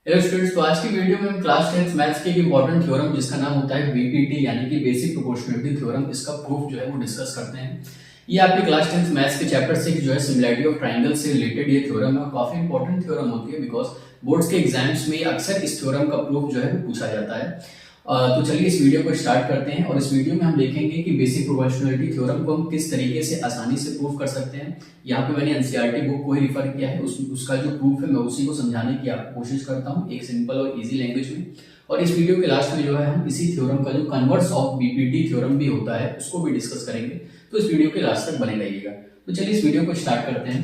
Hello students, तो आज की वीडियो में हम क्लास 10 मैथ्स के एक इंपॉर्टेंट थ्योरम जिसका नाम होता है बीपीटी यानी कि बेसिक प्रोपोर्शनलिटी थ्योरम, इसका प्रूफ जो है वो डिस्कस करते हैं। ये आपके क्लास 10 मैथ्स के चैप्टर 6 जो है सिमिलैरिटी ऑफ ट्राइंगल से रिलेटेड ये थ्योरम है। काफी इंपॉर्टेंट थ्योरम होती है बिकॉज बोर्ड्स के एग्जाम्स में अक्सर इस थ्योरम का प्रूफ जो है वो पूछा जाता है। तो चलिए इस वीडियो को स्टार्ट करते हैं और इस वीडियो में हम देखेंगे कि बेसिक प्रोपोर्शनलिटी थ्योरम को हम किस तरीके से आसानी से प्रूफ कर सकते हैं। यहाँ पे मैंने एनसीईआरटी बुक को ही रिफर किया है, उसका जो प्रूफ है मैं उसी को समझाने की कोशिश करता हूँ एक सिंपल और इजी लैंग्वेज में। और इस वीडियो के लास्ट में जो है हम इसी थ्योरम का जो कन्वर्स ऑफ बीपीटी थ्योरम भी होता है उसको भी डिस्कस करेंगे। तो इस वीडियो के लास्ट तक बने रहिएगा। तो चलिए इस वीडियो को स्टार्ट करते हैं।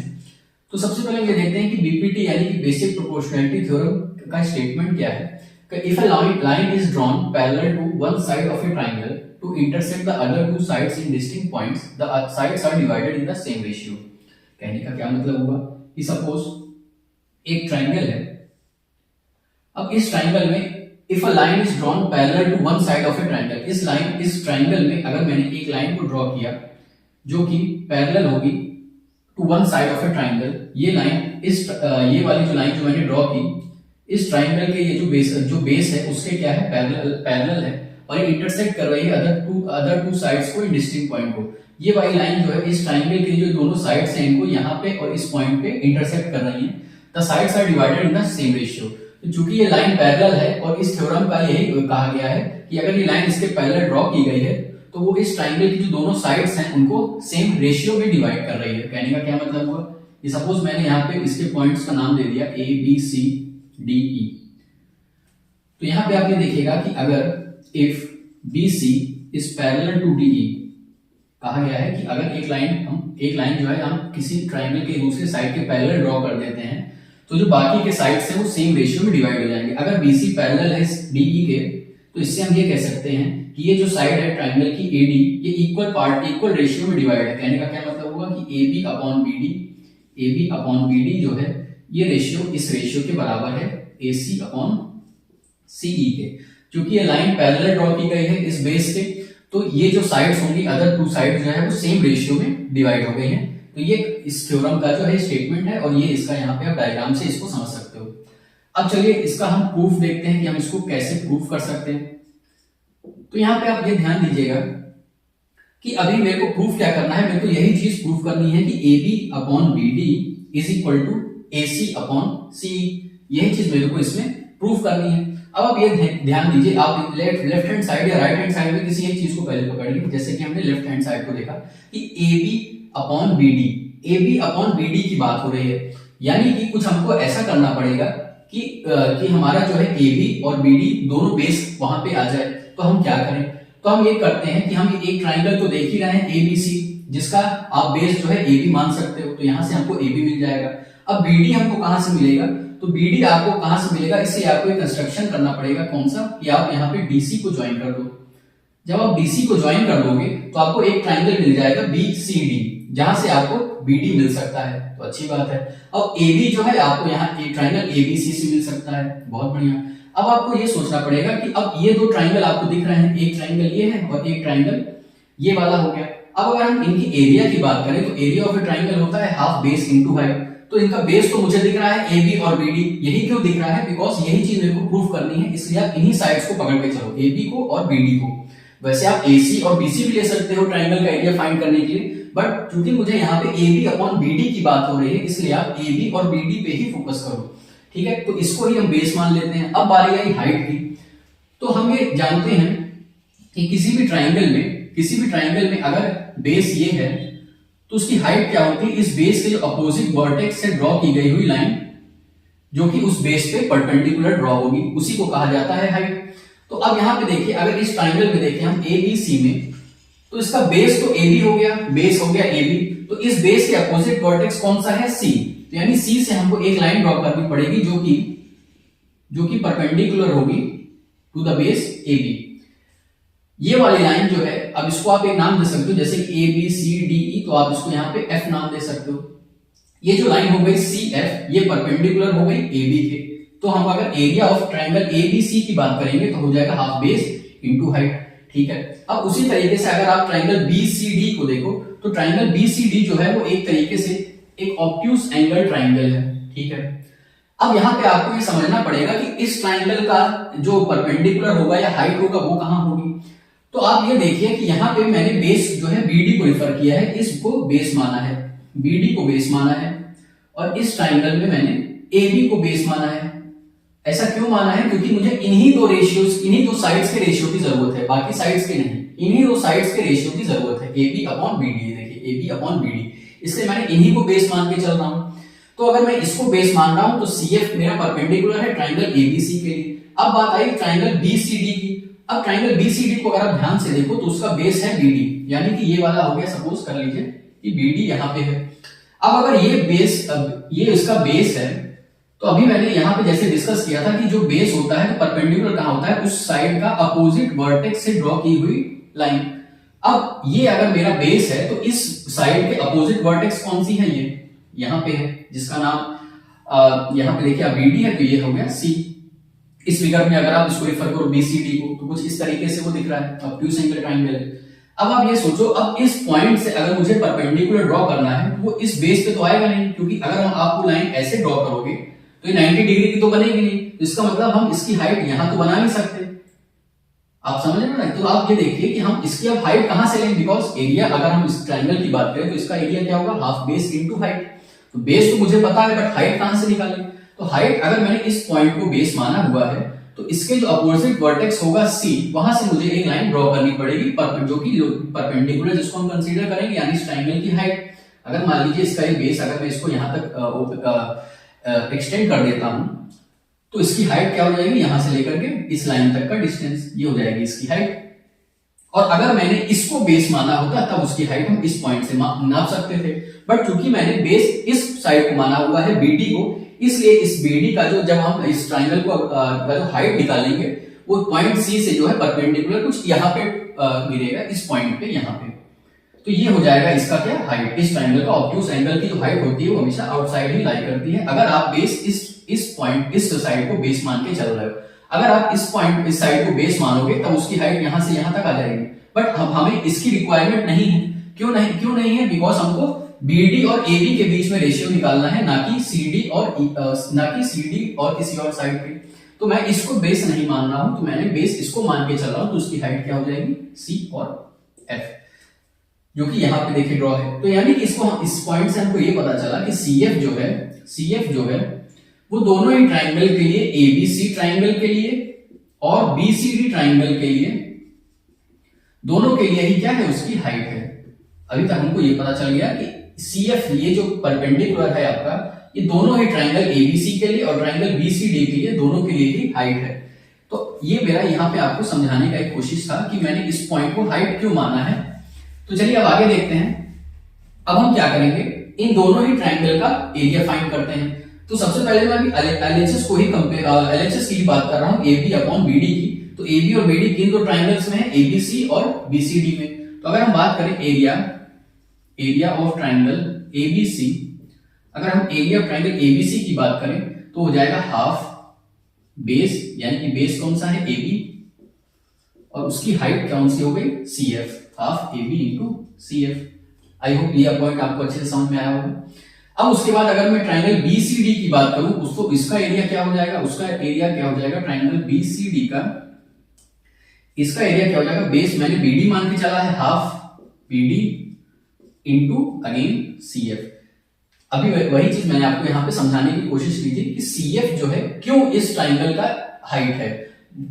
तो सबसे पहले ये देखते हैं कि बीपीटी यानी कि बेसिक प्रोपोर्शनलिटी थ्योरम का स्टेटमेंट क्या है। If a line is drawn parallel to one side of a triangle to intersect the other two sides in distinct points, the sides are divided in the same ratio. कहने का क्या मतलब हुआ कि suppose एक triangle है। अब इस ट्राइंगल में if a line is drawn parallel to one side of a triangle, इस ट्राइंगल में अगर मैंने एक लाइन को ड्रॉ किया जो कि पैरेलल होगी to one side of a triangle, ये लाइन ये वाली जो लाइन जो मैंने ड्रॉ की इस ट्राइंगल के ये जो बेस है उसके क्या है पैरेलल है और ये इंटरसेक्ट कर रही है अदर टू साइड्स को, डिस्टिंक्ट पॉइंट को। ये वाली लाइन जो है इस ट्राइंगल के जो दोनों साइड्स हैं इनको यहाँ पे और इस पॉइंट पे इंटरसेक्ट कर रही हैं। The sides are divided in the same ratio. तो चूंकि ये लाइन पैरेलल है और इस थ्योरम का यही कहा गया है कि अगर ये लाइन इसके पैरेलल ड्रॉ की गई है तो वो इस ट्राइंगल की जो दोनों साइड्स हैं उनको सेम रेशियो में डिवाइड कर रही है। कहने का क्या मतलब हुआ कि सपोज मैंने यहाँ पे इसके पॉइंट्स का नाम दे दिया ए बी सी डी ई। तो यहां पे आप ये देखिएगा कि अगर if BC is parallel to DE, कहा गया है कि अगर एक लाइन जो है हम किसी ट्राइंगल के दूसरे साइड के पैरेलल ड्रॉ कर देते हैं तो जो बाकी के साइड्स हैं वो सेम रेशियो में डिवाइड हो जाएंगे। अगर BC पैरेलल है DE के तो इससे हम ये कह सकते हैं कि ये जो साइड है ट्राइंगल की AD ये इक्वल रेशियो में डिवाइड है। कहने का क्या मतलब हुआ कि AB अपॉन BD जो है ये रेशियो इस रेशियो के बराबर है AC अपॉन CE के। क्योंकि ये लाइन पैरेलल ड्रॉ की गई है इस बेस के तो ये जो साइड्स होंगी अदर टू साइड जो है वो सेम रेशियो में डिवाइड हो गई हैं। तो ये इस थ्योरम का जो है स्टेटमेंट है और ये इसका यहाँ पे आप डायग्राम से इसको समझ सकते हो। अब चलिए इसका हम प्रूफ देखते हैं कि हम इसको कैसे प्रूफ कर सकते हैं। तो यहाँ पे आप ये ध्यान दीजिएगा कि अभी मेरे को प्रूफ क्या करना है, मेरे को यही चीज प्रूफ करनी है कि AB upon BD is equal to AC upon CE। यही चीज मेरे को इसमें प्रूफ करनी है। अब आप ये ध्यान दीजिए, आप लेफ्ट हैंड साइड या राइट हैंड साइड में किसी एक चीज को पहले पकड़िए। जैसे कि हमने लेफ्ट हैंड साइड को देखा कि AB अपॉन BD की बात हो रही है, यानी कि कुछ हमको ऐसा करना पड़ेगा कि हमारा जो है AB और BD दोनों बेस वहां पे आ जाए। तो हम क्या करें, तो हम ये करते हैं कि हम एक ट्राइंगल तो देख ही रहे हैं ABC जिसका आप बेस जो है AB मान सकते हो। तो यहां से हमको AB मिल जाएगा। अब BD हमको कहां से मिलेगा, तो BD आपको कहां से मिलेगा, इससे आपको एक कंस्ट्रक्शन करना पड़ेगा। कौन सा, कि आप यहाँ पे DC को ज्वाइन कर दो। जब आप DC को ज्वाइन कर दोगे तो आपको एक ट्राइंगल मिल जाएगा BCD जहां से आपको BD मिल सकता है। तो अच्छी बात है। अब AB जो है आपको यहाँ एक ट्राइंगल ABC से मिल सकता है, बहुत बढ़िया। अब आपको ये सोचना पड़ेगा कि अब ये दो ट्राइंगल आपको दिख रहे हैं, एक ट्राइंगल ये है और एक ट्राइंगल ये वाला हो गया। अब अगर हम इनकी एरिया की बात करें तो एरिया ऑफ ए ट्राइंगल होता है हाफ बेस इनटू हाइट। तो इनका बेस तो मुझे दिख रहा है AB और BD। यही क्यों दिख रहा है, बिकॉज यही चीज मेरे को प्रूफ करनी है, इसलिए आप इन्हीं साइड्स को पकड़ के चलो, AB को और BD को। वैसे आप AC और BC भी ले सकते हो ट्राइंगल का एरिया फाइंड करने के लिए, बट क्योंकि मुझे यहाँ पे AB अपॉन BD की बात हो रही है इसलिए आप AB और BD पे ही फोकस करो। ठीक है, तो इसको ही हम बेस मान लेते हैं। अब बारी आई हाइट की। तो हम ये जानते हैं कि किसी भी ट्राइंगल में अगर बेस ये है तो उसकी हाइट क्या होती है, इस बेस के जो अपोजिट वर्टेक्स से ड्रॉ की गई हुई लाइन जो कि उस बेस पे परपेंडिकुलर ड्रॉ होगी उसी को कहा जाता है हाइट। तो अब यहां पे देखिए, अगर इस ट्राइंगल में देखें हम ABC में, तो इसका बेस तो AB हो गया, बेस हो गया AB। तो इस बेस के अपोजिट वर्टेक्स कौन सा है, C। तो यानी C से हमको एक लाइन ड्रॉ करनी पड़ेगी जो कि परपेंडिकुलर होगी टू द बेस AB। ये वाली लाइन जो है, अब इसको आप एक नाम दे सकते हो जैसे ABCDE, तो आप इसको यहाँ पे F नाम दे सकते हो। ये जो लाइन हो गई CF, ये परपेंडिकुलर हो गई AB के। तो हम अगर एरिया ऑफ ट्राइंगल ABC की बात करेंगे तो हो जाएगा हाफ बेस इनटू हाइट। ठीक है, अब उसी तरीके से अगर आप ट्राइंगल BCD को देखो तो ट्राइंगल BCD जो है वो एक तरीके से एक ऑब्ट्यूज एंगल ट्राइंगल है। ठीक है, अब यहाँ पे आपको ये समझना पड़ेगा कि इस ट्राइंगल का जो परपेंडिकुलर होगा या हाइट होगा वो कहां होगी। तो आप ये देखिए कि यहाँ पे मैंने बेस जो है बीडी को रिफर किया है, इसको बेस माना है, बीडी को बेस माना है, और इस ट्राइंगल में मैंने एबी को बेस माना है। ऐसा क्यों माना है? क्योंकि मुझे इन्हीं दो रेशियोज, इन्हीं दो साइड्स के रेशियो की जरूरत है, बाकी साइड्स के नहीं, इन्हीं दो साइड्स के रेशियो की जरूरत है, एबी अपॉन बीडी। देखिए एबी अपॉन बीडी, इसलिए मैंने इन्हीं को बेस मान के चल रहा हूं। तो अगर मैं इसको बेस मान रहा हूं तो सीएफ मेरा परपेंडिकुलर है ट्राइंगल एबीसी के लिए। अब बात आई ट्राइंगल बीसीडी की। अब ट्राइंगल बीसीडी को अगर आप ध्यान से देखो तो उसका बेस है बीडी, यानी कि ये वाला हो गया, सपोज कर लीजिए कि बीडी यहां पे है। अब अगर ये बेस, ये इसका बेस है, तो अभी मैंने यहां पे जैसे डिस्कस किया था कि जो बेस होता है परपेंडिकुलर कहां होता है, उस साइड का अपोजिट वर्टेक्स से ड्रॉ की हुई लाइन। अब ये अगर मेरा बेस है तो इस साइड के अपोजिट वर्टेक्स कौन सी है? ये यहां पे है, जिसका नाम यहां पे देखिए बीडी है, तो ये हो गया सी। इस फिगर में अगर आप इसको रिफर करो बीसीडी को तो कुछ इस तरीके से वो दिख रहा है, ऑब्ट्यूज एंगल ट्राइंगल है। अब आप ये सोचो, अब इस पॉइंट से अगर मुझे परपेंडिकुलर ड्रॉ करना है तो वो इस बेस पे तो आएगा नहीं, क्योंकि अगर हम आपको लाइन ऐसे ड्रॉ करोगे तो ये 90 डिग्री की तो बनेगी नहीं। तो इसका मतलब हम इसकी हाइट यहां तो बना नहीं सकते। आप समझ रहे हो ना? तो आप ये देखिए कि हम इसकी अब हाइट कहां से लेंगे, बिकॉज एरिया, अगर हम इस ट्राइंगल की बात करें तो इसका एरिया क्या होगा? Half base into height. तो बेस तो मुझे पता है, बट हाइट कहां से निकालें? तो हाइट अगर मैंने इस पॉइंट को बेस माना हुआ है तो इसके जो अपोजिट वर्टेक्स होगा सी, वहां से मुझे एक लाइन ड्रॉ करनी पड़ेगी जो कि परपेंडिकुलर, जिसको हम कंसीडर करेंगे, यानी इस ट्राइंगल की हाइट। अगर मान लीजिए इसका एक बेस, अगर मैं इसको यहां तक एक्सटेंड कर देता हूं तो इसकी हाइट क्या हो जाएगी? यहां से लेकर के इस लाइन तक का डिस्टेंस, ये हो जाएगी इसकी हाइट। और अगर मैंने इसको बेस माना होता तब उसकी हाइट हम इस पॉइंट से नाप सकते थे, बट चूंकि मैंने बेस इस साइड को माना हुआ है बीडी को, इसलिए इस बीडी का जो, जब हम इस ट्राइंगल को जो हाइट निकालेंगे वो पॉइंट सी से जो है परपेंडिकुलर कुछ यहाँ पे गिरेगा, इस पॉइंट पे यहाँ पे। तो ये हो जाएगा इसका क्या? हाइट। इस ट्राइंगल का ऑब्ट्यूज एंगल की जो हाइट होती है वो हमेशा आउटसाइड ही लाई करती है, अगर आप बेस इस पॉइंट, इस साइड को बेस मान के चल रहे हो। अगर आप इस पॉइंट, इस साइड को बेस मानोगे तब उसकी हाइट यहां से यहां तक आ जाएगी, बट हमें इसकी रिक्वायरमेंट नहीं है। क्यों नहीं है? बिकॉज हमको बीडी और एबी के बीच में रेशियो निकालना है, ना कि सीडी और किसी और साइड पे। तो मैं इसको बेस नहीं मान रहा हूं, तो मैंने बेस इसको मान के चल रहा हूं, तो उसकी हाइट क्या हो जाएगी? सी और एफ, जो कि यहां पे देखिए ड्रॉ है। तो यानी कि इसको इस पॉइंट से हमको ये पता चला कि सीएफ जो है वो दोनों ही ट्राइंगल के लिए, एबीसी ट्राइंगल के लिए और बीसीडी ट्राइंगल के लिए, दोनों के लिए ही क्या है? उसकी हाइट है। अभी तक हमको ये पता चल गया कि सीएफ, ये जो परपेंडिकुलर है आपका, ये दोनों ही ट्राइंगल एबीसी के लिए और ट्राइंगल बीसीडी के लिए, दोनों के लिए ही हाइट है। तो ये मेरा यहाँ पे आपको समझाने का एक कोशिश था कि मैंने इस पॉइंट को हाइट क्यों माना है। तो चलिए अब आगे देखते हैं। अब हम क्या करेंगे? इन दोनों ही ट्राइंगल का एरिया फाइंड करते हैं। तो सबसे पहले मैं अभी एलएचएस को ही एलएचएस की बात कर रहा हूं, एबी अपॉन बीडी की। तो एबी और बीडी किन दो ट्राइंगल्स में है? एबीसी और बीसीडी में। तो अगर हम बात करें एरिया ऑफ ट्राइंगल एबीसी, अगर हम एरिया ऑफ ट्राइंगल एबीसी की बात करें तो हो जाएगा हाफ बेस, यानी कि बेस कौन सा है? एबी, और उसकी हाइट कौन सी हो गई? CF, half AB into CF. I hope ये पॉइंट आपको अच्छे से समझ में आया होगा। अब उसके बाद अगर मैं ट्राइंगल बीसीडी की बात करूं, उसको इसका एरिया क्या हो जाएगा? उसका एरिया क्या हो जाएगा? ट्राइंगल बीसीडी का इसका एरिया क्या हो जाएगा? बेस मैंने बीडी मान के चला है, half BD into again CF. अभी वही चीज मैंने आपको यहां पे समझाने की कोशिश की थी कि सीएफ जो है क्यों इस ट्राइंगल का हाइट है,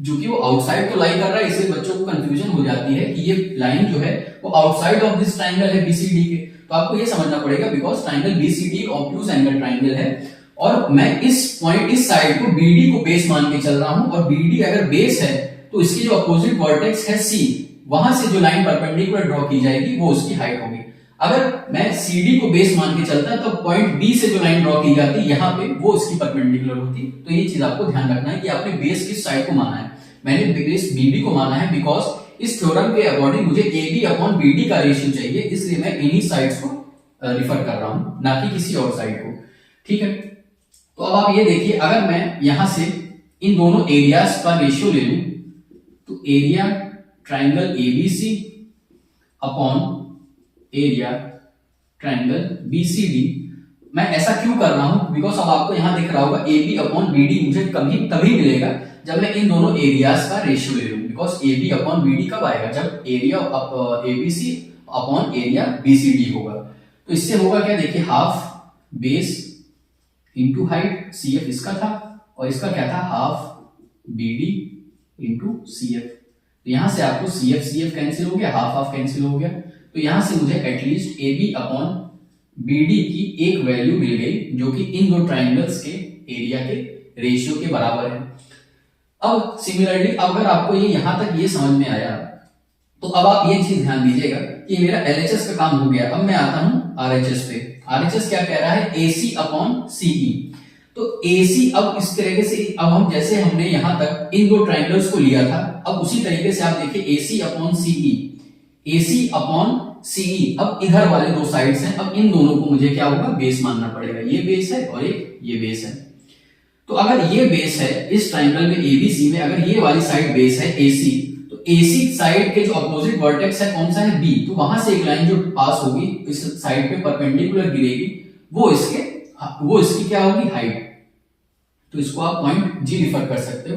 जो कि वो आउटसाइड तो लाई कर रहा है, इससे बच्चों को कंफ्यूजन हो जाती है कि ये लाइन जो है वो आउटसाइड ऑफ दिस ट्राइंगल है बीसीडी के। तो आपको ये समझना पड़ेगा, because triangle BCD obtuse angle triangle है और मैं इस पॉइंट, इस साइड को बीडी को बेस मान के चल रहा हूं, और बीडी अगर बेस है तो इसकी जो अपोजिट वर्टेक्स है सी, वहां से जो लाइन परपेंडिकुलर ड्रॉ की जाएगी वो उसकी हाइट होगी। अगर मैं सीडी को बेस मान के चलता तो पॉइंट बी से जो लाइन ड्रॉ की जाती यहां पे, वो इसकी परपेंडिकुलर होती। तो ये चीज आपको ध्यान रखना है कि आपने बेस किस साइड को माना है। मैंने बेस बीडी को माना है, बिकॉज इस थ्योरम के अकॉर्डिंग मुझे एबी अपॉन बीडी का रेशियो चाहिए, इसलिए मैं इन्हीं साइड्स को रिफर कर रहा हूं, ना कि किसी और साइड को। ठीक है, तो अब आप ये देखिए, अगर मैं यहां से इन दोनों एरियाज का रेशियो ले लूं तो area triangle ABC upon area triangle BCD, मैं ऐसा क्यों कर रहा हूं, बिकॉज अब आपको यहां दिख रहा होगा A B upon B D मुझे कभी तभी मिलेगा जब मैं इन दोनों एरियाज का रेशियो ले लूं, because A B upon B D कब आएगा, जब area A B C upon area B C D होगा। तो इससे होगा क्या, देखिए half base into height, C F इसका था और इसका क्या था, half B D into C F. तो यहां से आपको सी एफ कैंसिल हो गया, हाफ हाफ कैंसिल हो गया। तो यहां से मुझे at least A B upon B D की एक वैल्यू मिल गई जो कि इन दो ट्राइंगल्स के एरिया के रेशियो के बराबर है। अब सिमिलरली अगर आपको ये यहां तक ये समझ में आया तो अब आप ये चीज ध्यान दीजिएगा कि मेरा एलएचएस का काम हो गया। अब मैं आता हूं आरएचएस पे। आरएचएस क्या कह रहा है, एसी अपॉन सीई। तो एसी अब इस तरीके से, अब हम जैसे हमने यहां तक इन दो ट्राइंगल्स को लिया था, अब उसी तरीके से आप देखिए AC upon CE, AC upon CE. अब इधर वाले दो साइड्स हैं, अब इन दोनों को मुझे क्या होगा, बेस मानना पड़ेगा। ये बेस है और एक ये बेस है। तो अगर ये बेस है इस ट्राइंगल में एबीसी में, अगर ये वाली साइड बेस है एसी, तो एसी साइड के जो अपोजिट वर्टेक्स है कौन सा है, बी। तो वहां से एक लाइन जो पास होगी इस साइड पे परपेंडिकुलर गिरेगी, वो इसकी क्या होगी, हाइट। तो इसको आप पॉइंट जी रिफर कर सकते हो,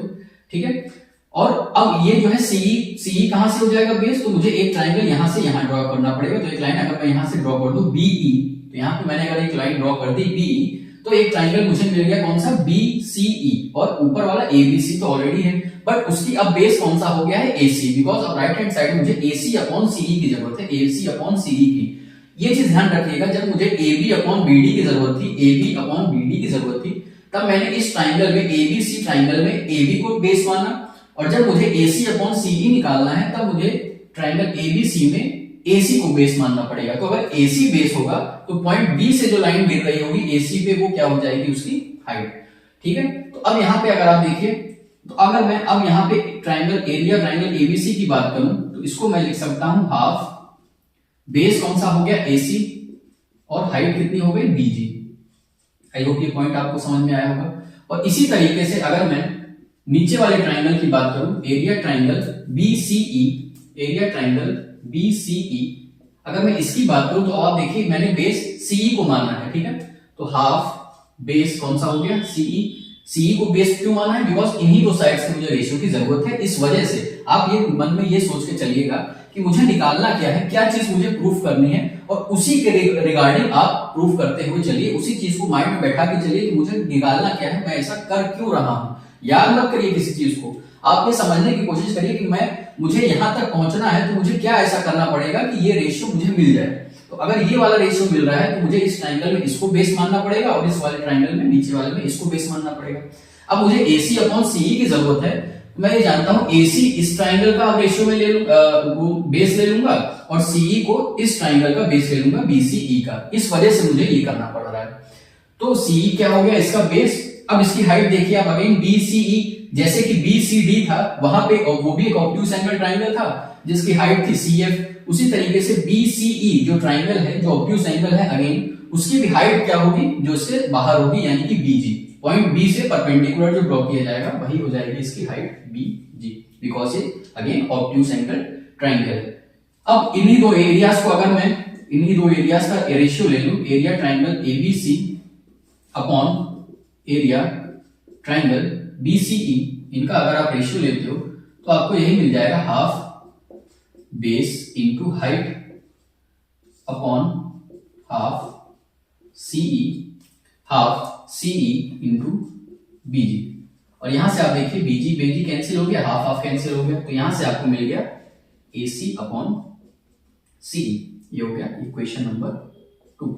ठीक है। और अब ये जो है सीई कहां से हो जाएगा बेस, तो मुझे एक ट्राइंगल यहां से यहां ड्रॉ करना पड़ेगा। तो एक लाइन अगर मैं यहां से ड्रॉ कर दूं बीई, तो यहां पे मैंने अगर एक लाइन ड्रॉ कर दी बीई, तो एक ट्राइंगल मुझे मिल गया कौन सा, बीसीई। और ऊपर वाला एबीसी तो ऑलरेडी है, बट उसकी अब बेस कौन सा हो गया है, एसी। बिकॉज अब राइट हैंड साइड मुझे एसी अपॉन सीई की जरूरत है, एसी अपॉन सीई की। ये चीज ध्यान रखिएगा, जब मुझे एबी अपॉन बीडी की जरूरत थी, एबी अपॉन बीडी की जरूरत थी, तब मैंने इस ट्राइंगल में एबीसी ट्राइंगल में एबी को बेस माना। और जब मुझे AC अपॉन सीई निकालना है, तब मुझे ट्राइंगल ABC में AC को बेस मानना पड़ेगा। तो अगर AC बेस होगा तो पॉइंट B से जो लाइन गिर रही होगी AC पे, वो क्या हो जाएगी, उसकी हाइट, ठीक है। तो अब यहाँ पे अगर आप देखिए, तो अगर मैं अब यहाँ पे ट्राइंगल ABC की बात करूं, तो इसको मैं लिख सकता हूं हाफ बेस कौन सा हो गया, AC, और हाइट कितनी हो गई, BG। आई होप ये पॉइंट आपको समझ में आया होगा। और इसी तरीके से अगर मैं नीचे वाले ट्राइंगल की बात करूं, एरिया ट्राइंगल BCE, अगर मैं इसकी बात करूं तो आप देखिए मैंने बेस CE को माना है, ठीक है। तो हाफ बेस कौन सा हो गया, CE को बेस क्यों माना है, बिकॉज इन्हीं दो साइड से मुझे रेशियो की जरूरत है। इस वजह से आप ये मन में ये सोच के चलिएगा कि मुझे निकालना क्या है, क्या चीज मुझे प्रूफ करनी है, और उसी के रिगार्डिंग आप प्रूफ करते हुए चलिए, उसी चीज को माइंड में बैठा के चलिए कि मुझे निकालना क्या है, मैं ऐसा कर क्यों रहा हूं। याद मत करिए किसी चीज को, आप ये समझने की कोशिश करिए कि मुझे यहां तक पहुंचना है तो मुझे क्या ऐसा करना पड़ेगा कि ये रेशियो मुझे मिल जाए। तो अगर ये वाला रेशियो मिल रहा है तो मुझे इस ट्राइंगल में इसको बेस मानना पड़ेगा, और इस वाले ट्राइंगल में नीचे वाले में इसको बेस मानना पड़ेगा। अब मुझे AC अपॉन CE की जरूरत है, तो मैं ये जानता हूं AC इस ट्राइंगल का रेशियो में ले लूंगा, वो बेस ले लूंगा, और CE को इस ट्राइंगल का बेस ले लूंगा, BCE का। इस वजह से मुझे ये करना पड़ रहा है। तो CE क्या हो गया, इसका बेस। अब इसकी हाइट देखिए आप अगेन BCE, जैसे कि BCD था वहां पे, वो भी एक ऑब्ट्यूज एंगल ट्राइंगल था जिसकी हाइट थी CF, उसी तरीके से BCE जो ट्राइंगल है, जो ऑब्ट्यूज एंगल है अगेन, उसकी भी हाइट क्या होगी, जो इससे बाहर होगी, यानी कि BG। पॉइंट B से परपेंडिकुलर जो ड्रॉ किया जाएगा वही हो जाएगी इसकी हाइट BG, बिकॉज ये अगेन ऑब्ट्यूज एंगल ट्राइंगल है। अब इन्हीं दो एरियाज को अगर मैं इन्हीं दो एरियाज का रेशियो ले लूं, area triangle ABC upon area triangle BCE, इनका अगर आप रेशियो लेते हो तो आपको यही मिल जाएगा, half base into height upon half CE into BG। और यहां से आप देखिए BG कैंसिल हो गया, हाफ हाफ कैंसिल हो गया, तो यहां से आपको मिल गया AC अपॉन CE। ये हो गया इक्वेशन नंबर 2।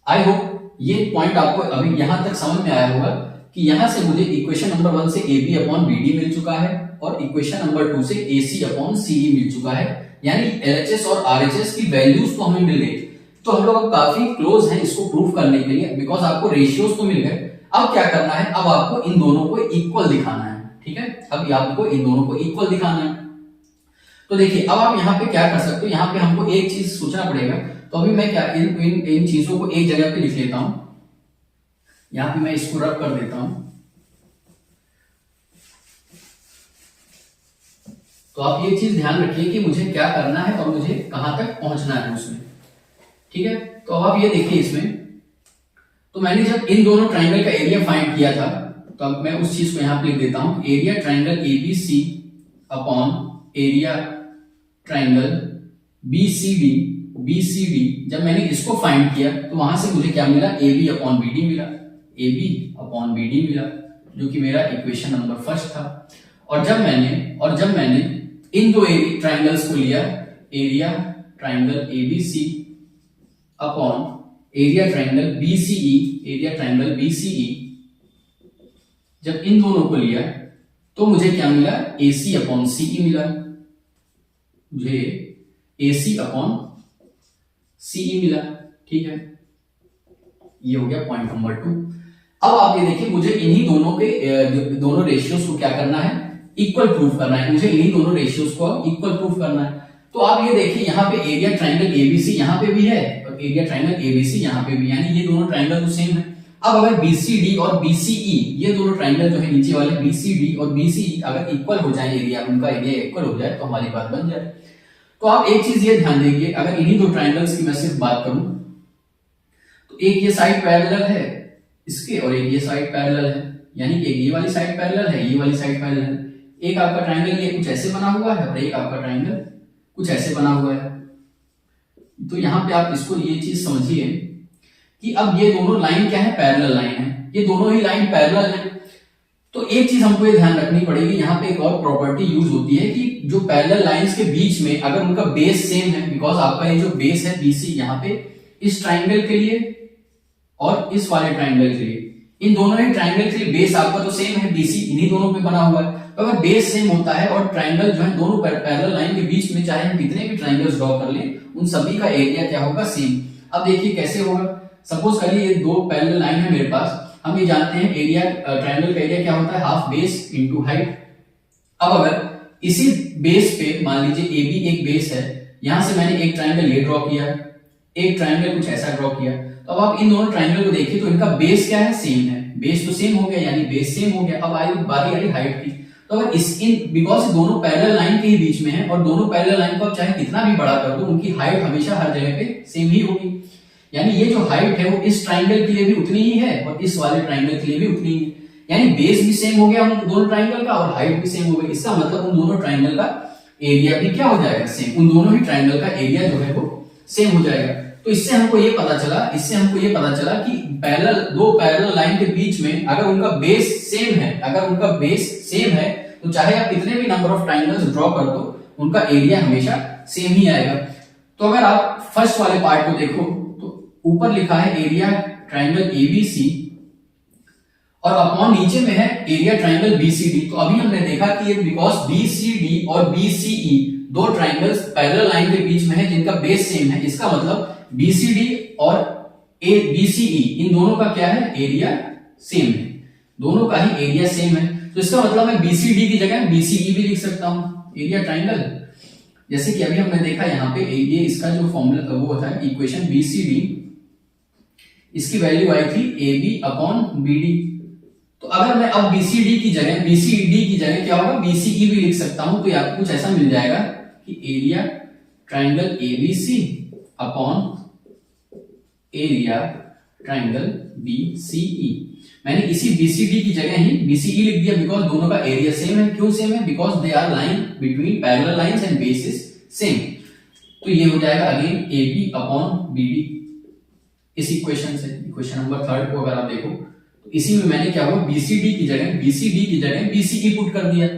आई होप ये पॉइंट आपको अभी यहां तक समझ में आया होगा कि यहां से मुझे इक्वेशन नंबर 1 से AB अपॉन BD मिल चुका है, और इक्वेशन नंबर 2 से AC अपॉन CE मिल चुका है। यानी LHS और RHS की वैल्यूज तो हमें मिल गई, तो हम लोग अब काफी क्लोज हैं इसको प्रूफ करने के लिए, बिकॉज आपको रेशियोज तो मिल गए। अब क्या करना है, अब आपको इन दोनों को इक्वल दिखाना है, ठीक है। अब आपको इन दोनों को इक्वल दिखाना है। तो देखिए अब आप यहाँ पे क्या कर सकते हो, यहाँ पे हमको एक चीज सोचना पड़ेगा। तो अभी मैं क्या इन चीजों को एक जगह पे लिख लेता हूं, यहां पे मैं इसको रब कर देता हूं। तो आप ये चीज ध्यान रखिए कि मुझे क्या करना है और मुझे कहां तक पहुंचना है उसमें, ठीक है। तो अब आप ये देखिए इसमें, तो मैंने जब इन दोनों ट्राइंगल का एरिया फाइंड किया था, तो अब मैं उस चीज को यहां पे लिख देता हूं, area triangle ABC upon area triangle BCD, जब मैंने इसको फाइंड किया तो वहां से मुझे क्या मिला, AB अपॉन BD मिला, AB अपॉन BD मिला, जो कि मेरा इक्वेशन नंबर फर्स्ट था। और जब मैंने इन दो ट्राइंगल्स को लिया, area triangle ABC upon area triangle BCE, जब इन दोनों को लिया तो मुझे क्या मिला, AC अपॉन CE मिला, मुझे AC अपॉन CE मिला। ठीक है, ये हो गया पॉइंट नंबर 2। अब आप ये देखिए, मुझे इन्हीं दोनों रेशियोज को क्या करना है, इक्वल प्रूफ करना है। मुझे इन्हीं दोनों रेशियोज को इक्वल प्रूफ करना है। तो आप ये देखिए, यहाँ पे एरिया ट्राइंगल ABC यहाँ पे भी है और एरिया ट्राइंगल ABC यहाँ पे भी, यानी ये दोनों ट्राइंगल तो सेम है। अब अगर BCD और BCE, ये दोनों ट्राइंगल जो है नीचे वाले BCD और BCE अगर इक्वल हो जाए, उनका एरिया इक्वल हो जाए, तो हमारी बात बन जाए। तो आप एक चीज ये ध्यान देंगे, अगर इन्हीं दो ट्राइंगल्स की मैं सिर्फ बात करूं, तो एक ये साइड पैरेलल है इसके और एक ये साइड पैरेलल है, यानी कि एक ये वाली साइड पैरेलल है, ये वाली साइड पैरेलल है। एक आपका ट्राइंगल ये कुछ ऐसे बना हुआ है और एक आपका ट्राइंगल कुछ ऐसे बना हुआ है। तो यहां पे आप इसको ये चीज समझिए कि अब ये दोनों लाइन क्या है, पैरेलल लाइन है, ये दोनों ही लाइन पैरेलल है। तो एक चीज हमको ये ध्यान रखनी पड़ेगी, यहाँ पे एक और प्रॉपर्टी यूज होती है कि जो पैरेलल लाइंस के बीच में अगर उनका बेस सेम है, बिकॉज आपका ये जो बेस है BC यहाँ पे इस ट्राइंगल के लिए और इस वाले ट्राइंगल के लिए, इन दोनों ही ट्राइंगल के लिए बेस आपका तो सेम है, BC इन्हीं दोनों पे बना हुआ है। तो अगर बेस सेम होता है और ट्राइंगल जो है दोनों पैरेलल लाइन के बीच में चाहे हम कितने भी ट्राइंगल्स ड्रॉ कर लें, उन सभी का एरिया क्या होगा, सेम। अब देखिए कैसे होगा, सपोज करिए ये दो पैरेलल लाइन है मेरे पास, हम ये जानते हैं एरिया ट्राइंगल का एरिया क्या होता है, हाफ बेस इनटू हाइट। अब अगर इसी बेस पे मान लीजिए AB एक बेस है, यहां से मैंने एक ट्राइंगल ये ड्रॉ किया, एक ट्राइंगल कुछ ऐसा ड्रॉ किया, तो अब आप इन दोनों ट्राइंगल को देखिए तो इनका बेस क्या है, सेम है, बेस तो सेम हो गया, यानी बेस सेम हो गया। अब बारी आई हाइट की, तो अगर बिकॉज दोनों पैरेलल लाइन के ही बीच में है और दोनों पैरेलल लाइन को आप चाहे कितना भी बड़ा कर दो, उनकी हाइट हमेशा हर जगह पे सेम ही होगी, यानी ये जो हाइट है वो इस ट्राइंगल के लिए भी उतनी ही है और इस वाले ट्राइंगल के लिए भी उतनी ही है, यानी बेस भी सेम हो गया उन दोनों ट्राइंगल का और हाइट भी सेम हो गई। इसका मतलब उन दोनों ट्राइंगल का एरिया भी क्या हो जाएगा, सेम, उन दोनों ही ट्राइंगल का एरिया जो है वो सेम हो जाएगा। तो इससे हमको ये पता चला कि दो पैरेलल लाइन के बीच में अगर उनका बेस सेम है, तो चाहे आप कितने भी नंबर ऑफ ट्राइंगल्स ड्रॉ कर दो, उनका एरिया हमेशा सेम ही आएगा। तो अगर आप फर्स्ट वाले पार्ट को देखो तो ऊपर लिखा है एरिया ट्राइंगल ABC और अपॉन नीचे में है एरिया ट्राइंगल BCD। तो अभी हमने देखा कि बिकॉज BCD और BCE दो ट्राइंगल्स पैरेलल लाइन के बीच में है जिनका बेस सेम है, इसका मतलब BCD और BCE इन दोनों का क्या है, एरिया सेम है, दोनों का ही एरिया सेम है। तो इसका मतलब मैं BCD की जगह BCE भी लिख सकता हूं, एरिया ट्राइंगल। जैसे कि अभी हमने देखा यहाँ पे ये इसका जो फॉर्मूला वो होता है इक्वेशन BCD, इसकी वैल्यू आई थी AB अपॉन BD। तो अगर मैं अब BCD की जगह क्या होगा, BCE भी लिख सकता हूं, तो आपको कुछ ऐसा मिल जाएगा कि area triangle ABC upon area triangle BCE। मैंने इसी BCD की जगह ही BCE लिख दिया बिकॉज दोनों का एरिया सेम है। क्यों सेम है, because they are line between parallel lines and base is same. तो ये हो जाएगा अगेन AB अपॉन BD इस इक्वेशन से। इक्वेशन नंबर 3 को अगर आप देखो तो इसी में मैंने क्या हुआ, BCD की जगह BCE पुट कर दिया,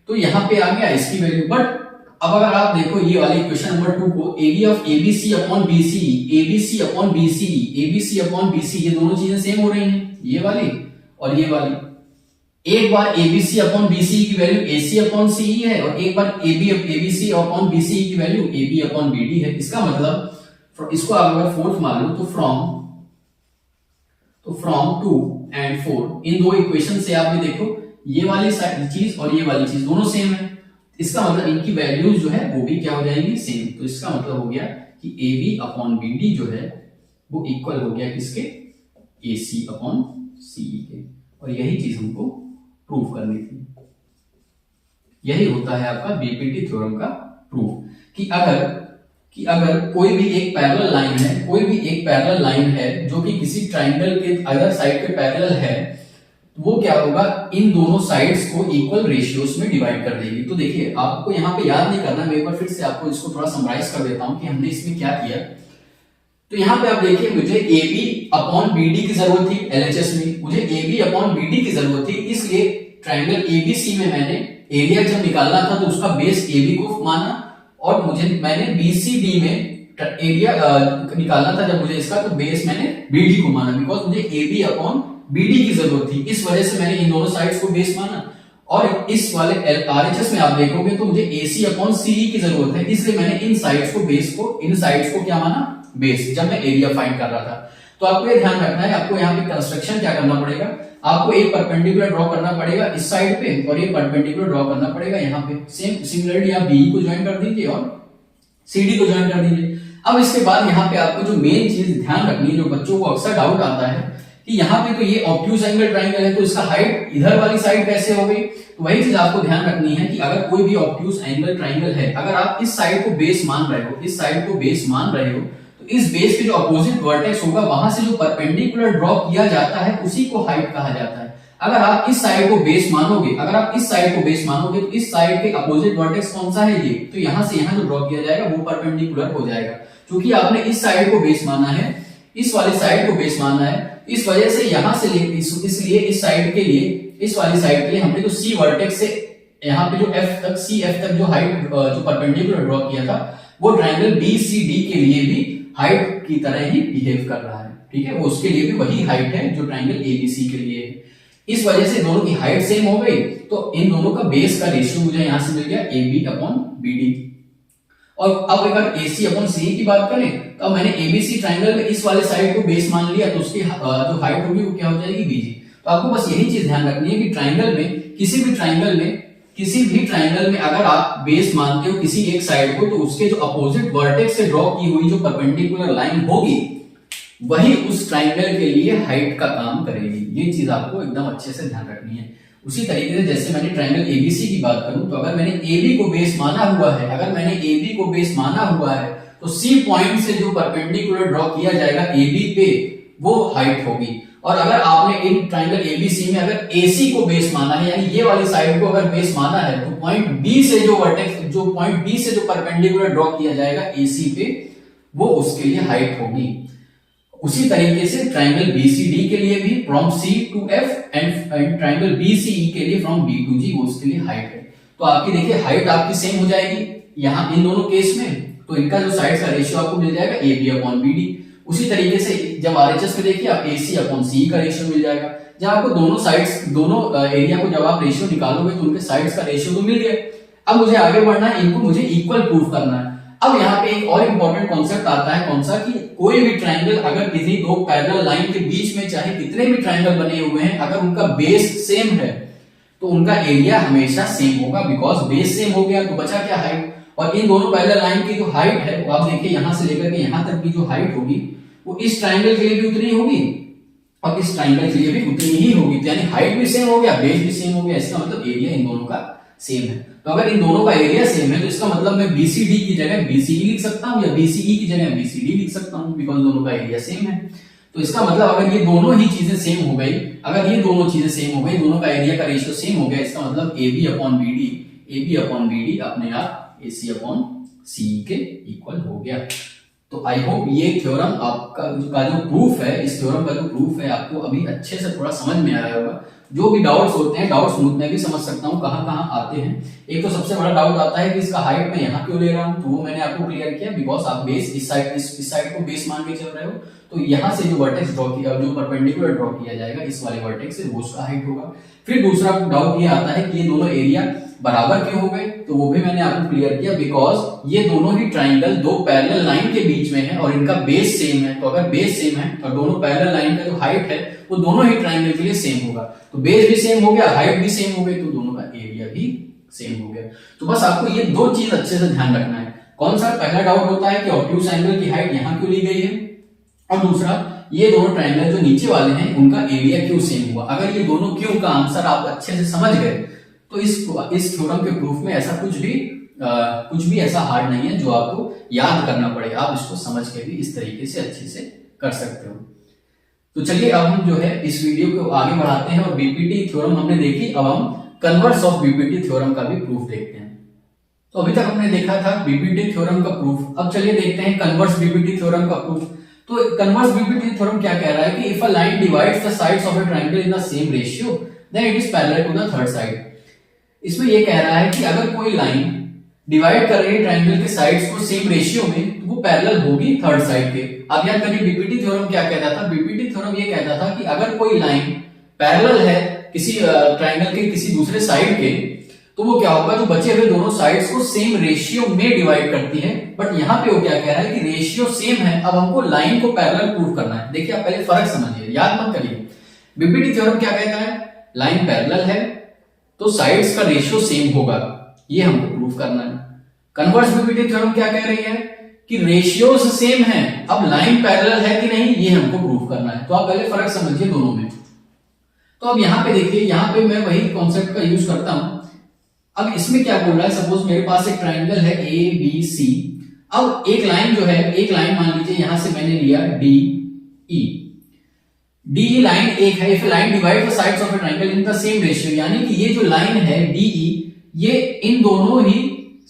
तो यहां पे आ गया इसकी वैल्यू। बट अब अगर आप देखो ये वाली इक्वेशन नंबर 2 को, area of ABC upon BCE, ABC upon BCE, ये दोनों चीजें सेम हो रही हैं, ये वाली और ये वाली। एक बार ABC अपॉन BCE की वैल्यू AC अपॉन CE है और एक बार ABC अपॉन BCE की वैल्यू AB अपॉन BD है। इसका मतलब इसको आप अगर फोर्थ मान लो तो फ्रॉम 2 एंड 4 इन दो इक्वेशन से आप भी देखो ये वाली चीज और ये वाली चीज दोनों सेम है, इसका मतलब इनकी वैल्यूज जो है वो भी क्या हो जाएंगी, सेम। तो इसका मतलब हो गया कि AB अपॉन BD जो है वो इक्वल हो गया किसके, AC अपॉन CE के। और यही चीज हमको प्रूफ करनी थी। यही होता है आपका BPT थ्योरम का प्रूफ कि अगर कि अगर कोई भी एक पैरेलल लाइन है, कोई भी एक पैरेलल लाइन है जो कि किसी ट्राइंगल के अदर साइड के पैरेलल है, वो क्या होगा, इन दोनों साइड्स को इक्वल रेशियोज में डिवाइड कर देगी। तो देखिए आपको यहाँ पे याद नहीं करना, मैं एक बार फिर से आपको इसको थोड़ा समराइज कर देता हूं कि हमने इसमें क्या किया। तो यहाँ पे आप देखिए मुझे AB अपॉन BD की जरूरत थी, LHS में मुझे AB अपॉन BD की जरूरत थी, इसलिए ट्राइंगल ABC में मैंने एरिया जब निकालना था तो उसका बेस AB को माना, और मैंने BCD में एरिया निकालना था जब मुझे इसका, तो बेस मैंने BD को माना, बिकॉज मुझे AB अपॉन BD की जरूरत थी, इस वजह से मैंने इन दोनों साइड्स को बेस माना। और इस वाले RHS में आप देखोगे तो मुझे AC अपॉन CE की जरूरत है, इसलिए मैंने इन साइड्स को बेस को, इन साइड्स को क्या माना, बेस, जब मैं एरिया फाइंड कर रहा था। तो आपको ये ध्यान रखना है, आपको यहाँ पे कंस्ट्रक्शन क्या करना पड़ेगा, आपको एक परपेंडिकुलर ड्रॉ करना पड़ेगा इस साइड पे, और एक परपेंडिकुलर ड्रॉ करना पड़ेगा यहाँ पे। सिमिलरली आप BE को ज्वाइन कर दीजिए और CD को ज्वाइन कर दीजिए। अब इसके बाद यहाँ पे आपको जो मेन चीज ध्यान रखनी है, जो बच्चों को अक्सर डाउट आता है कि यहाँ पे तो ये ऑब्ट्यूज एंगल ट्राइंगल है, तो इसका हाइट इधर वाली साइड कैसे हो गई। तो वही चीज आपको ध्यान रखनी है कि अगर कोई भी ऑब्ट्यूज एंगल ट्राइंगल है, अगर आप इस साइड को बेस मान रहे हो, इस साइड को बेस मान रहे हो, तो इस बेस के जो अपोजिट वर्टेक्स होगा वहां से जो परपेंडिकुलर ड्रॉ किया जाता है उसी को हाइट कहा जाता है। अगर आप इस साइड को बेस मानोगे, अगर आप इस साइड को बेस मानोगे, तो इस साइड के अपोजिट वर्टेक्स कौन सा है, ये, तो यहां से यहां जो ड्रॉ किया जाएगा वो परपेंडिकुलर हो जाएगा। क्योंकि आपने इस साइड को बेस माना है, इस वाली साइड को बेस मानना है, इस वजह से यहां से इसलिए इस साइड के लिए, इस वाली साइड के लिए हमने जो C वर्टेक्स से यहाँ पे जो F तक, CF तक जो हाइट जो परपेंडिकुलर ड्रॉ किया था, वो ट्राइंगल BCD के लिए भी हाइट की तरह ही बिहेव कर रहा है, ठीक है, वो उसके लिए भी वही हाइट है जो ट्राइंगल ABC के लिए है। इस वजह से दोनों की हाइट सेम हो गई, तो इन दोनों का बेस का रेशियो मुझे यहां से मिल गया AB अपॉन BD। और अब अगर AC अपॉन CE की बात करें, तो मैंने ABC ट्राइंगल में इस वाले साइड को बेस मान लिया, तो उसकी जो हाइट होगी वो क्या हो जाएगी, BG। तो आपको बस यही चीज ध्यान रखनी है कि ट्राइंगल में, किसी भी ट्राइंगल में अगर आप बेस मानते हो किसी एक साइड को, तो उसके जो अपोजिट वर्टेक्स से ड्रॉ की हुई जो परपेंडिकुलर लाइन होगी, वही उस ट्राइंगल के लिए हाइट का काम करेगी। ये चीज आपको एकदम अच्छे से ध्यान रखनी है। उसी तरीके से जैसे मैंने ट्राइंगल ABC की बात करूं, तो अगर मैंने AB को बेस माना हुआ है, तो C पॉइंट से जो परपेंडिकुलर ड्रॉ किया जाएगा AB पे, वो हाइट होगी। और अगर आपने इन ट्राइंगल ABC में अगर AC को बेस माना है, यानी ये वाली साइड को अगर बेस माना है, तो पॉइंट B से जो परपेंडिकुलर ड्रॉ किया जाएगा AC पे, वो उसके लिए हाइट होगी। उसी तरीके से ट्राइंगल BCD के लिए भी from C to F and triangle BCE के लिए फ्रॉम B टू G, वो उसके लिए हाइट है। तो आपकी देखिए हाइट आपकी सेम हो जाएगी यहाँ इन दोनों केस में, तो इनका जो साइड्स का रेशियो आपको मिल जाएगा AB अपॉन BD। उसी तरीके से जब RHS में देखिए आप AC अपॉन CE का रेशियो मिल जाएगा, जब आपको दोनों एरिया को जब आप रेशियो निकालोगे तो उनके साइड्स का रेशियो तो मिल गया। अब मुझे आगे बढ़ना है, इनको मुझे इक्वल प्रूफ करना है। अब यहाँ पे एक और इंपॉर्टेंट कॉन्सेप्ट आता है, कौन सा, कि कोई भी ट्राइंगल अगर किसी दो पैरेलल लाइन के बीच में चाहे कितने भी ट्राइंगल बने हुए हैं, अगर उनका बेस सेम है तो उनका एरिया हमेशा सेम होगा, बिकॉज बेस सेम हो गया तो बचा क्या, हाइट। और इन दोनों पैरेलल लाइन की जो हाइट है, वो आप देखिए यहां से लेकर के यहां तक की जो हाइट होगी, वो इस ट्राइंगल के लिए भी उतनी होगी और इस ट्राइंगल के लिए भी उतनी ही होगी। तो यानी हाइट भी सेम हो गया, बेस भी सेम हो गया, इसका मतलब एरिया इन दोनों का सेम है। तो अगर इन दोनों का एरिया सेम है, तो इसका मतलब मैं BCD की जगह BCE लिख सकता हूं, या BCE की जगह BCD लिख सकता हूं, बिकॉज दोनों का एरिया सेम है। तो इसका मतलब अगर ये दोनों ही चीजें सेम हो गई, दोनों का एरिया का रेशियो सेम हो गया, इसका मतलब AB अपॉन BD अपने आप AC अपॉन CE के इक्वल हो गया। तो आई होप ये थ्योरम आपका जो प्रूफ है, इस थ्योरम का जो प्रूफ है आपको अभी अच्छे से थोड़ा समझ में आया होगा। जो भी डाउट्स होते हैं, डाउट्स मैं भी समझ सकता हूँ कहाँ आते हैं। एक तो सबसे बड़ा डाउट आता है कि इसका हाइट मैं यहाँ क्यों ले रहा हूँ, तो वो मैंने आपको क्लियर किया, बिकॉज आप बेस इस साइड को बेस मान के चल रहे हो, तो यहाँ से जो वर्टेक्स ड्रॉ किया, जो परपेंडिकुलर ड्रॉ किया जाएगा इस वाले वर्टेक्स से, वो उसका हाइट होगा। फिर दूसरा डाउट ये आता है कि ये दोनों एरिया बराबर क्यों हो गए, तो वो भी मैंने आपको क्लियर किया, बिकॉज ये दोनों ही ट्राइंगल दो पैरेलल लाइन के बीच में है और इनका बेस सेम है। तो अगर बेस सेम है और दोनों पैरेलल लाइन का जो हाइट है वो दोनों ही ट्राइंगल के लिए सेम होगा, तो बेस भी सेम हो गया, हाइट भी सेम हो गई, तो दोनों का एरिया भी सेम हो गया। तो बस आपको ये दो चीज अच्छे से ध्यान रखना है। कौन सा, पहला डाउट होता है कि ऑब्ट्यूज एंगल की हाइट यहाँ क्यों ली गई है, और दूसरा ये दोनों ट्राइंगल जो नीचे वाले हैं उनका एरिया क्यों सेम हुआ। अगर ये दोनों क्यों का आंसर आप अच्छे से समझ गए, तो इस थ्योरम के प्रूफ में ऐसा कुछ भी कुछ भी ऐसा हार्ड नहीं है जो आपको याद करना पड़े, आप इसको समझ के भी इस तरीके से अच्छे से कर सकते हो। तो चलिए अब हम जो है इस वीडियो को आगे बढ़ाते हैं और बीपीटी थ्योरम हमने देखी, अब हम कन्वर्स ऑफ बीपीटी थ्योरम का भी प्रूफ देखते हैं। तो अभी तक हमने देखा था बीपीटी थ्योरम का प्रूफ, अब चलिए देखते हैं कन्वर्स बीपीटी थ्योरम का प्रूफ। तो कन्वर्स बीपीटी थ्योरम क्या कह रहा है कि if a line divides the sides of a triangle in the same ratio then it is parallel to the third side. इसमें ये कह रहा है कि अगर कोई लाइन डिवाइड कर रही है ट्रायंगल के साइड्स को सेम रेशियो में तो वो पैरेलल होगी थर्ड साइड के। अब याद करिए बीपीटी थ्योरम क्या कहता था, बीपीटी थ्योरम ये कहता था कि अगर कोई लाइन पैरेलल है किसी ट्रायंगल के किसी दूसरे साइड के तो वो क्या होगा, जो बचे हुए दोनों साइड्स को सेम रेशियो में डिवाइड करती है। बट यहाँ पे वो क्या कह रहा है कि रेशियो सेम है, अब हमको लाइन को पैरेलल प्रूव करना है। देखिए आप पहले फर्क समझिए, याद मत करिए। बीपीटी थ्योरम क्या कहता है, लाइन पैरेलल है तो साइड्स का रेशियो सेम होगा, ये हमको प्रूव करना है। कन्वर्स बीपीटी थ्योरम क्या कह रही है कि रेशियोज सेम है, अब लाइन पैरेलल है कि नहीं ये हमको प्रूव करना है। तो आप पहले फर्क समझिए दोनों में। तो अब यहाँ पे देखिए, यहाँ पे मैं वही कॉन्सेप्ट का यूज करता हूं। अब इसमें क्या बोल रहा है, सपोज मेरे पास एक ट्राइंगल है ए बी सी। अब एक लाइन जो है, एक लाइन मान लीजिए यहां से मैंने लिया D E. D E line एक है, if line divide the sides of a triangle in the same ratio, यानी कि ये जो लाइन है डी ई ये इन दोनों ही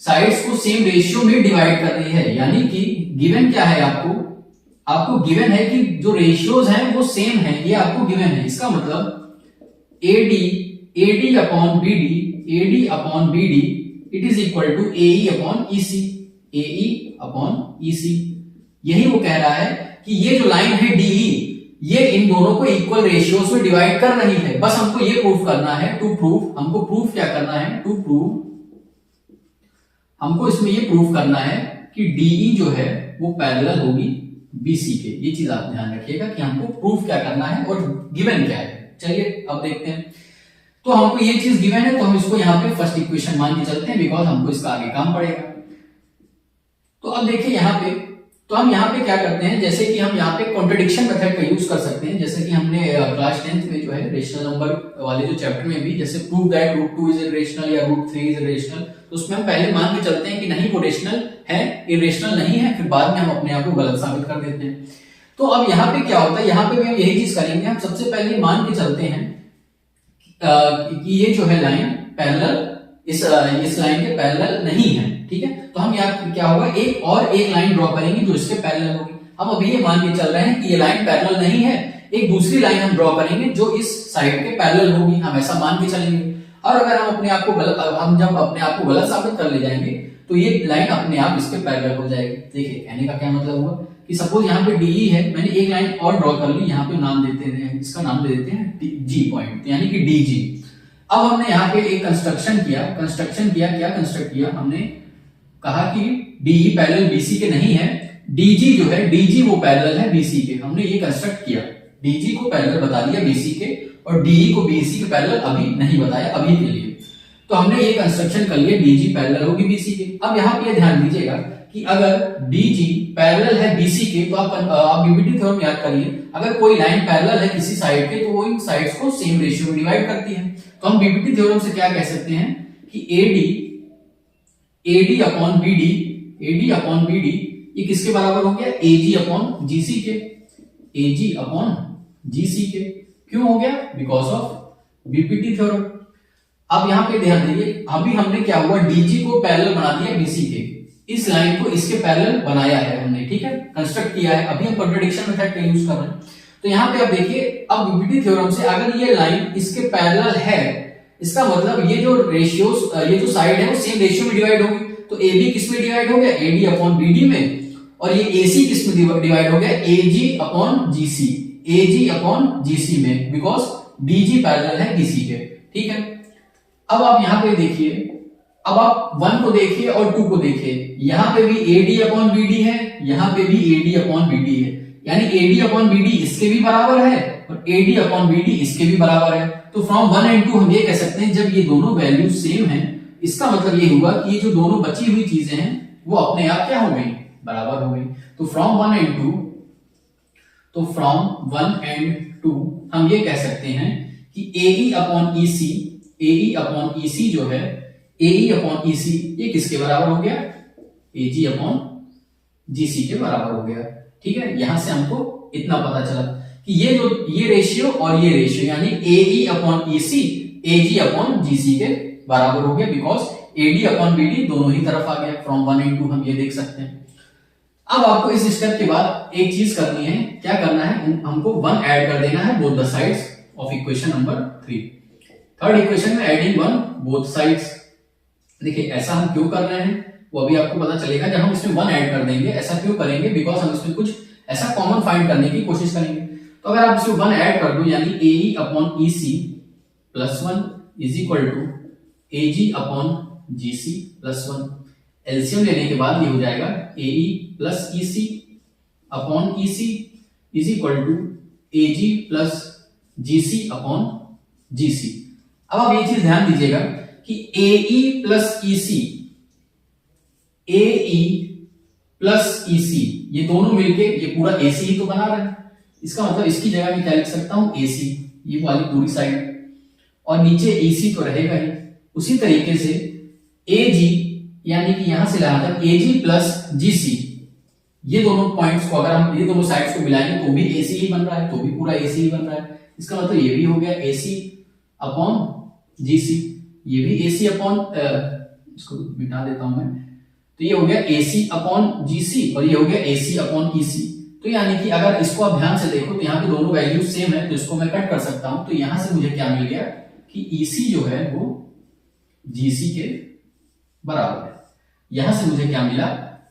साइड्स को सेम रेशियो में डिवाइड कर रही है। यानी कि गिवन क्या है, आपको गिवन है कि जो रेशियोज हैं वो सेम है, ये आपको गिवन है। इसका मतलब AD upon BD it is equal to AE upon EC। यही वो कह रहा है कि ये जो लाइन है DE ये इन दोनों को इक्वल रेशियोज में डिवाइड कर रही है। बस हमको ये प्रूफ करना है, हमको प्रूफ क्या करना है, हमको इसमें ये प्रूफ करना है कि DE जो है वो पैरेलल होगी BC के। ये चीज आप ध्यान रखिएगा कि हमको प्रूफ क्या करना है और गिवन क्या है। चलिए अब देखते हैं। तो हमको ये चीज गिवन है तो हम इसको यहाँ पे फर्स्ट इक्वेशन मान के चलते हैं, बिकॉज हमको इसका आगे काम पड़ेगा। तो अब देखिए यहाँ पे, तो हम यहाँ पे क्या करते हैं, जैसे कि हम यहाँ पे कॉन्ट्रडिक्शन मेथड का यूज कर सकते हैं। जैसे कि हमने क्लास 10th में जो है रेशनल नंबर वाले जो चैप्टर में भी, जैसे प्रूव दैट √2 इज इरेशनल या √3 इज इरेशनल, तो उसमें हम पहले मान के चलते हैं कि नहीं वो रेशनल है, इरेशनल नहीं है, फिर बाद में हम अपने आप को गलत साबित कर देते हैं। तो अब यहाँ पे क्या होता है, यहाँ पे भी हम यही चीज करेंगे। हम सबसे पहले मान के चलते हैं कि ये जो है लाइन पैरेलल इस लाइन के पैरेलल नहीं है, ठीक है। तो हम यहाँ क्या होगा, एक लाइन ड्रॉ करेंगे जो इसके पैरेलल होगी। हम अभी ये मान के चल रहे हैं कि ये लाइन पैरेलल नहीं है, एक दूसरी लाइन हम ड्रॉ करेंगे जो इस साइड के पैरेलल होगी, हम ऐसा मान के चलेंगे। और अगर हम अपने आप को गलत साबित कर ले जाएंगे तो ये लाइन अपने आप इसके पैरेलल हो जाएगी। देखिए कहने का क्या मतलब हुआ कि सपोज यहाँ पे DE है, मैंने एक लाइन और ड्रॉ कर ली, यहाँ पे नाम देते हैं, इसका नाम दे देते हैं G पॉइंट, यानी कि DG। अब हमने यहाँ पे एक कंस्ट्रक्ट किया, हमने कहा कि DE पैरेलल BC के नहीं है, DG जो है DG वो पैरेलल है BC के। हमने ये कंस्ट्रक्ट किया, DG को पैरेलल बता दिया BC के और DE को BC के पैरेलल अभी नहीं बताया, अभी के लिए। तो हमने ये कंस्ट्रक्शन कर लिया, DG पैरेलल होगी BC के। अब यहाँ पे ध्यान दीजिएगा कि अगर DG पैरेलल है BC के तो आप बीपीटी थ्योरम याद करिए, अगर कोई लाइन पैरेलल है किसी साइड के तो वो इन साइड्स को सेम रेशियो में डिवाइड करती है। तो हम बीपीटी थ्योरम से क्या कह सकते हैं कि AD अपॉन BD ये किसके बराबर हो गया, AG अपॉन GC के। क्यों हो गया, बिकॉज ऑफ बीपीटी थ्योरम। अब यहाँ पे ध्यान दीजिए, अभी हमने क्या हुआ, DG को पैरेलल बना दिया BC के, इस लाइन को इसके पैरेलल बनाया है हमने, ठीक है, कंस्ट्रक्ट किया है। अभी हम कॉन्ट्रडिक्शन मेथड का यूज कर रहे हैं। तो यहाँ पे आप देखिए, अब बीपीटी थ्योरम से अगर ये लाइन इसके पैरेलल है, इसका मतलब ये जो रेशियोज, ये जो साइड है वो सेम रेशियो में डिवाइड होगी। तो AB किस में डिवाइड हो गया, AD अपॉन BD में, और ये AC किस में डिवाइड हो गया, AG अपॉन GC में, बिकॉज DG पैरेलल है BC के, ठीक है। अब आप यहाँ पे देखिए, अब आप 1 को देखिए और 2 को देखिए, यहां पे भी AD अपॉन BD है, यहां पे भी AD अपॉन BD है, यानी AD अपॉन BD इसके भी बराबर है और AD अपॉन BD इसके भी बराबर है। तो फ्रॉम 1 एंड 2 हम ये कह सकते हैं जब ये दोनों वैल्यू सेम हैं, इसका मतलब ये हुआ कि ये जो दोनों बची हुई चीजें हैं वो अपने आप क्या हो गई, बराबर हो गई। तो फ्रॉम 1 एंड 2 हम ये कह सकते हैं कि AE अपॉन EC जो है AE अपॉन EC ये किसके बराबर हो गया, AG अपॉन GC के बराबर हो गया। ठीक है, यहां से हमको इतना पता चला कि ये रेशियो और ये रेशियो यानी AE upon EC AG upon GC के बराबर हो गया, बिकॉज AD अपॉन BD दोनों ही तरफ आ गया, फ्रॉम 1 into हम ये देख सकते हैं। अब आपको इस स्टेप के बाद एक चीज करनी है, क्या करना है, हमको 1 ऐड कर देना है both the sides of equation number 3। Third equation में एडिंग 1 बोथ साइड्स। देखिए ऐसा हम क्यों कर रहे हैं वो अभी आपको पता चलेगा जब हम इसमें 1 ऐड कर देंगे। ऐसा क्यों करेंगे, बिकॉज हम इसमें कुछ ऐसा कॉमन फाइंड करने की कोशिश करेंगे। तो अगर आप इसमें 1 ऐड कर दो यानी AE upon EC plus 1 is equal to AG upon GC plus 1। LCM लेने के बाद ये हो जाएगा AE plus EC upon EC is equal to AG plus GC upon GC। अब आप ये चीज ध्यान दीजिएगा कि AE plus EC, AE plus EC ये दोनों मिलके ये पूरा AC ही तो बना रहे हैं। इसका मतलब इसकी जगह मैं क्या लिख सकता हूं, AC ये वाली पूरी साइड, और नीचे EC तो रहेगा ही। उसी तरीके से AG यानी कि यहां से लाना था AG प्लस GC, ये दोनों पॉइंट्स को अगर हम ये दोनों साइड्स को मिलाएंगे तो भी AC ही बन रहा है, तो भी पूरा AC ही बन रहा है। इसका मतलब ये भी हो गया AC अपॉन GC, ये भी AC अपॉन इसको मिटा देता हूं मैं, तो ये हो गया AC अपॉन GC और ये हो गया AC अपॉन EC। तो यानी कि अगर इसको आप ध्यान से देखो तो यहाँ पे दोनों वैल्यूज सेम है, तो इसको मैं कट कर सकता हूं। तो यहां से मुझे क्या मिल गया कि EC जो है वो GC के बराबर है। यहां से मुझे क्या मिला,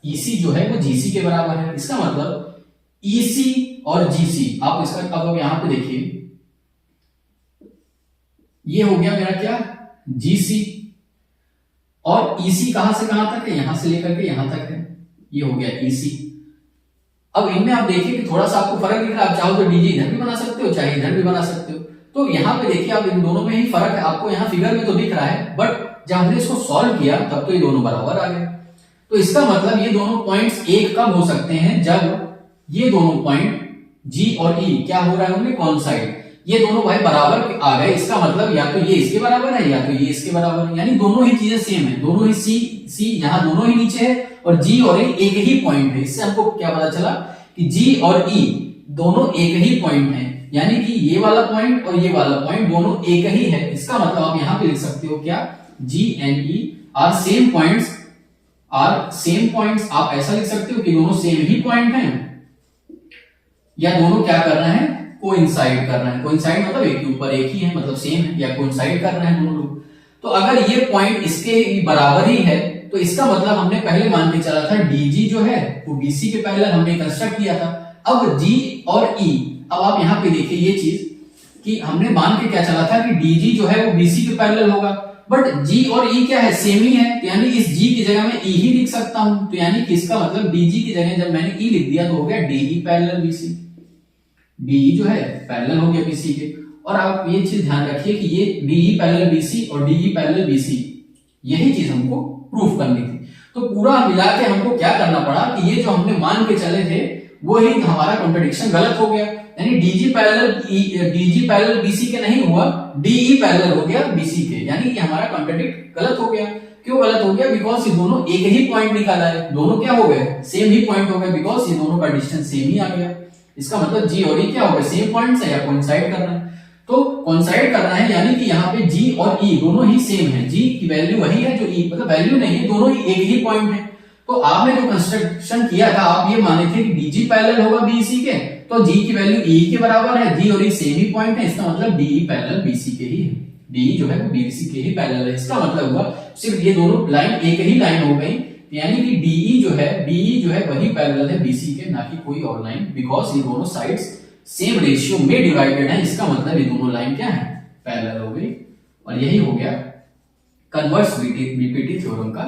EC जो है वो GC के बराबर है। इसका मतलब EC और GC, आप इसका अब यहां पे देखिए ये हो गया मेरा क्या GC, और EC कहां से कहां तक है, यहां से लेकर के यहां तक है, ये हो गया EC। अब इनमें आप देखिए कि थोड़ा सा आपको फर्क दिख रहा है, आप चाहो तो DG इधर भी बना सकते हो, चाहे इधर भी बना सकते हो। तो यहाँ पे देखिए आप इन दोनों में ही फर्क है, आपको यहाँ फिगर में तो दिख रहा है, बट जब हमने इसको सॉल्व किया तब तो ये दोनों बराबर आ गए। तो इसका मतलब ये दोनों पॉइंट्स एक कब हो सकते हैं, जब ये दोनों पॉइंट G और E क्या हो रहा है उनमें कॉन्साइड, ये दोनों भाई बराबर आ गए। इसका मतलब या तो ये इसके बराबर है या तो ये इसके बराबर है, यानी दोनों ही चीजें सेम है, दोनों ही C यहाँ दोनों ही नीचे है और G और E एक ही पॉइंट है। इससे हमको क्या पता चला कि G और E दोनों एक ही पॉइंट है, यानी कि ये वाला पॉइंट और ये वाला पॉइंट दोनों एक ही है। इसका मतलब आप यहां पे लिख सकते हो क्या, G and E are same points. आप ऐसा लिख सकते हो कि दोनों सेम ही पॉइंट हैं, या दोनों क्या कर रहे हैं, कोइंसाइड कर रहे हैं। कोइंसाइड मतलब एक के ऊपर एक ही है, मतलब सेम है, या कोइंसाइड कर रहे हैं दोनों लोग। तो अगर ये पॉइंट इसके बराबर ही है तो इसका मतलब हमने पहले मान के चला था DG जो है वो BC के पैरेलल हमने कंस्ट्रक्ट किया था। अब G और E, अब आप यहां पे देखिए ये चीज कि हमने मान के क्या चला था कि DG जो है वो BC के पैरेलल होगा, बट G और E क्या है, सेम ही है, तो यानी इस G की जगह मैं E ही लिख सकता हूं। तो यानी कि इसका मतलब DG की जगह जब मैंने E लिख दिया तो हो गया DE पैरेलल BC, DE जो है पैरेलल हो गया BC के। और आप ये चीज ध्यान रखिए कि ये DE पैरेलल BC और DE पैरेलल BC यही चीज हमको प्रूफ करनी थी। तो पूरा मिला के हमको क्या करना पड़ा कि ये जो हमने मान के चले थे वो ही हमारा कॉन्ट्रडिक्शन गलत हो गया, यानी DG पैरेलल BC के नहीं हुआ, DE पैरेलल हो गया BC के, यानी कि हमारा कॉन्ट्रडिक्ट गलत हो गया। क्यों गलत हो गया, बिकॉज ये दोनों एक ही पॉइंट निकाला है, दोनों क्या हो गए, सेम ही पॉइंट हो गए, बिकॉज ये दोनों का डिस्टेंस सेम ही आ गया। इसका मतलब G और E क्या हो गए, सेम पॉइंट्स है या कोइंसाइड करना है। तो कोइंसाइड करना है यानी कि यहाँ पे G और E दोनों ही सेम है, G की वैल्यू वही है जो E, मतलब वैल्यू नहीं है, दोनों ही एक ही पॉइंट है। तो आपने जो कंस्ट्रक्शन किया था आप ये माने थे कि DG पैरेलल होगा BC के, तो G की वैल्यू E के बराबर है, G और E सेम ही पॉइंट है, इसका मतलब DE पैरेलल BC के ही है, DE जो है वो BC के ही पैरेलल है। इसका मतलब हुआ सिर्फ ये दोनों लाइन एक ही लाइन हो गई, यानी कि DE जो है वही पैरेलल है BC के, ना कि कोई और लाइन, बिकॉज ये दोनों साइड्स सेम रेशियो में डिवाइडेड है। इसका मतलब ये दोनों लाइन क्या है, पैरेलल हो गई। और यही हो गया कन्वर्स बीपीटी थ्योरम का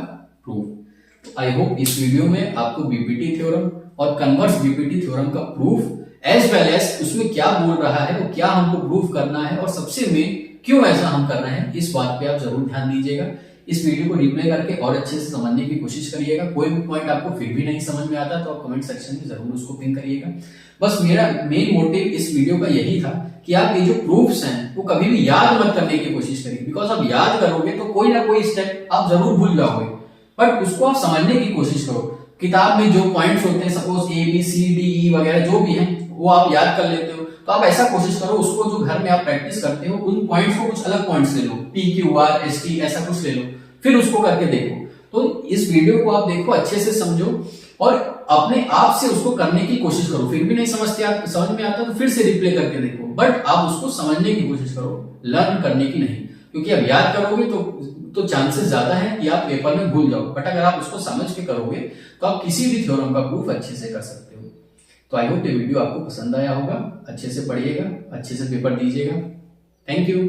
प्रूफ। आई होप इस वीडियो में आपको बीपीटी थ्योरम और कन्वर्स बीपीटी थ्योरम का प्रूफ एज वेल एज उसमें क्या बोल रहा है, वो क्या हमको प्रूफ करना है, और सबसे मेन क्यों ऐसा हम कर रहे हैं, इस बात पे आप जरूर ध्यान दीजिएगा। इस वीडियो को रिप्ले करके और अच्छे से समझने की कोशिश करिएगा। कोई भी पॉइंट आपको फिर भी नहीं समझ में आता तो आप कमेंट सेक्शन में जरूर उसको पिन करिएगा। बस मेरा मेन मोटिव इस वीडियो का यही था कि आप ये जो प्रूफ्स हैं वो कभी भी याद मत करने की कोशिश करिए, बिकॉज आप याद करोगे तो कोई ना कोई स्टेप आप जरूर भूल जाओगे, बट उसको आप समझने की कोशिश करो। किताब में जो पॉइंट्स होते हैं, सपोज ABCDE वगैरह जो भी हैं, वो आप याद कर लेते हो, तो आप ऐसा कोशिश करो उसको जो घर में आप प्रैक्टिस करते हो उन पॉइंट्स को कुछ अलग पॉइंट्स ले लो, PQRST ऐसा कुछ ले लो, फिर उसको करके देखो। तो इस वीडियो को आप देखो, अच्छे से समझो और अपने आप से उसको करने की कोशिश करो। फिर भी नहीं समझ में आता तो फिर से रिप्ले करके देखो, बट आप उसको समझने की कोशिश करो, लर्न करने की नहीं, क्योंकि अब याद करोगे तो चांसेस ज्यादा है कि आप पेपर में भूल जाओ, बट अगर आप उसको समझ के करोगे तो आप किसी भी थ्योरम का प्रूफ अच्छे से कर सकते हो। तो आई होप ये वीडियो आपको पसंद आया होगा। अच्छे से पढ़िएगा, अच्छे से पेपर दीजिएगा। Thank you.